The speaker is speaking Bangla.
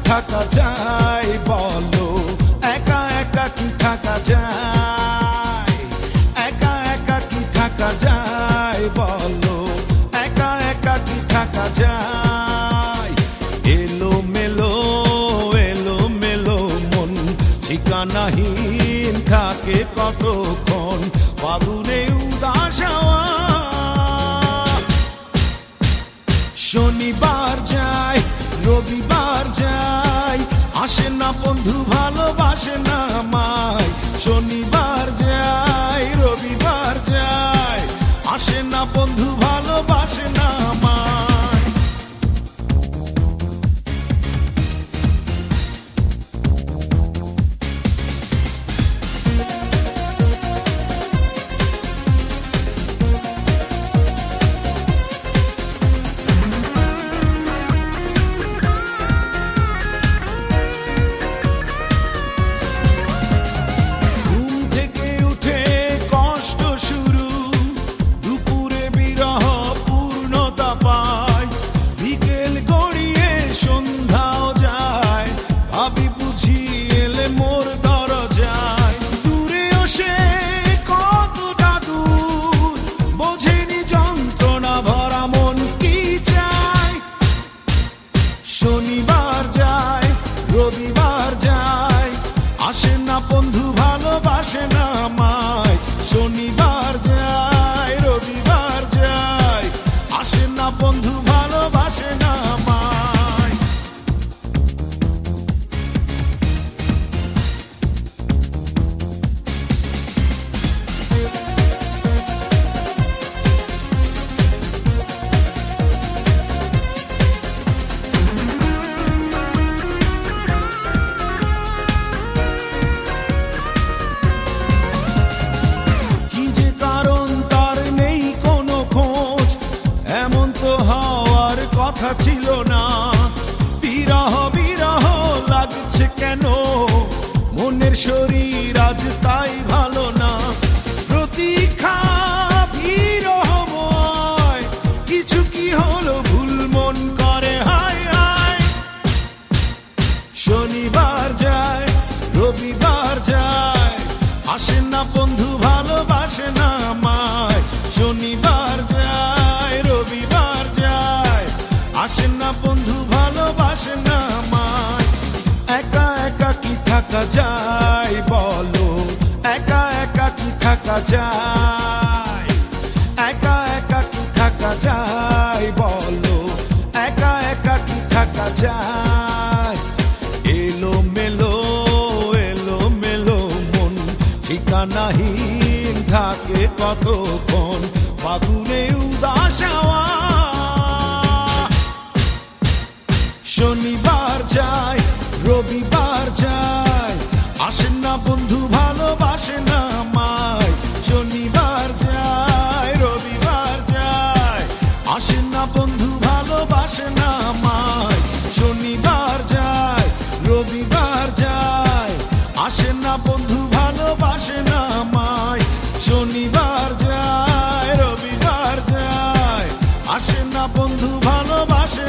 থাকা যায় বলো, একা একা কি থাকা যায়, একা একা কি থাকা যায় বলো, একা একা কি থাকা যায়। এলো মেলো মন ঠিকানাহীন থাকে কতক্ষণ, ফাগুনে উদাস হাওয়া। শনিবার যায় রবিবার যায়, আসে না বন্ধু ভালোবাসে না আমায়। শনিবার যায় রবিবার যায়, আসে না বন্ধু ভালোবাসে না আমায়। শনিবার যায় রবিবার যায়, আসে না বন্ধু ভালোবাসে না আমায়। শনিবার যায় রবিবার যায়, আসে না বন্ধু ভালোবাসে না আমায়। কথা ছিল না, বিরহ বিরহ লাগছে কেন, মনের শরীর আজ তাই ভালো না। প্রতীক্ষা বিরহময়, কিছু কি হলো ভুল মন করে হায় হায়। শনিবার যায় রবিবার যায়, আসে না বন্ধু ভালোবাসে না আমায়। শনিবার যায় রবিবার যায়, আসে না বন্ধু ভালোবাসে না আমায়। একা একা কি থাকা যায় বলো, একা একা কি থাকা যায়, একা একা কি থাকা যায় বলো, একা একা কি থাকা যায়। এলো মেলো মন ঠিকানাহীন থাকে কতক্ষণ, ফাগুনে উদাস হাওয়া। শনিবার যায় রবিবার যায়, আসে না বন্ধু ভালোবাসে না আমায়। শনিবার যায় রবিবার যায়, আসে না বন্ধু ভালোবাসে না আমায়। শনিবার যায় রবিবার যায়, আসে না বন্ধু ভালোবাসে না আমায়। শনিবার যায় রবিবার যায়, আসে না বন্ধু ভালোবাসে